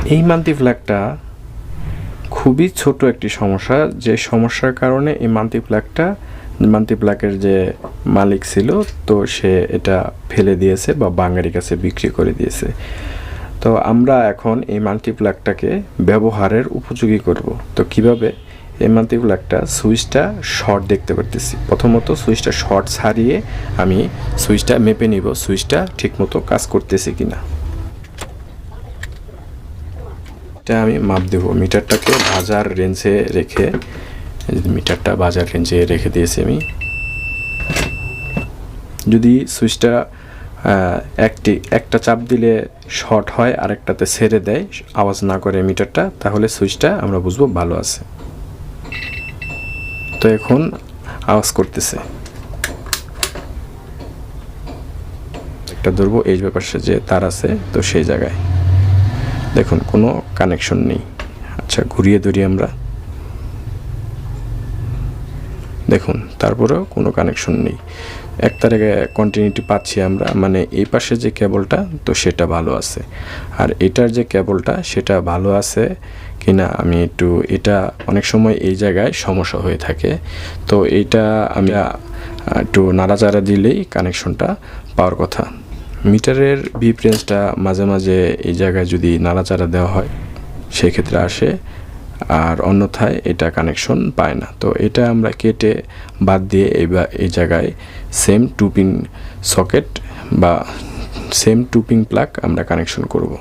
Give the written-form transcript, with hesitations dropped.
এই মান্থলি প্লাগটা খুবই ছোট একটি সমস্যা, যে সমস্যার কারণে এই মান্থলি প্লাগের যে মালিক ছিল তো সে এটা ফেলে দিয়েছে বা বাঙালির কাছে বিক্রি করে দিয়েছে। তো আমরা এখন এই মান্থলি প্লাগটাকে ব্যবহারের উপযোগী করব। তো কিভাবে? এই মান্থলি প্লাগটা সুইচটা শর্ট দেখতে পারতেছি। প্রথমত সুইচটা শর্ট ছাড়িয়ে আমি সুইচটা মেপে নিব সুইচটা ঠিকমতো কাজ করতেছে কিনা। এটা আমি মাপ দেব, মিটারটাকে বাজার রেঞ্জে রেখে, মিটারটা বাজার রেঞ্জে রেখে দিয়েছি আমি। যদি সুইচটা একটা চাপ দিলে শর্ট হয় আর একটাতে ছেড়ে দেয়, আওয়াজ না করে মিটারটা, তাহলে সুইচটা আমরা বুঝবো ভালো আছে। তো এখন আওয়াজ করতেছে। একটা ধরবো, এই পাশে যে তার আছে তো সেই জায়গায় দেখুন কোনো কানেকশন নেই। আচ্ছা, ঘুরিয়ে ধরি আমরা, দেখুন তারপরেও কোনো কানেকশন নেই। এক তারিখে কন্টিনিউটি পাচ্ছি আমরা, মানে এই পাশে যে কেবলটা তো সেটা ভালো আছে, আর এটার যে কেবলটা সেটা ভালো আছে কিনা আমি একটু, এটা অনেক সময় এই জায়গায় সমস্যা হয়ে থাকে। তো এইটা আমি একটু নাড়াচাড়া দিলেই কানেকশনটা পাওয়ার কথা। মিটারের বিপ রেঞ্জটা মাঝে মাঝে এই জায়গায় যদি নাড়াচাড়া দেওয়া হয় সেক্ষেত্রে আসে, আর অন্যথায় এটা কানেকশন পায় না। তো এটা আমরা কেটে বাদ দিয়ে এই জায়গায় সেম টু পিন সকেট বা সেম টু পিন প্লাগ আমরা কানেকশন করব।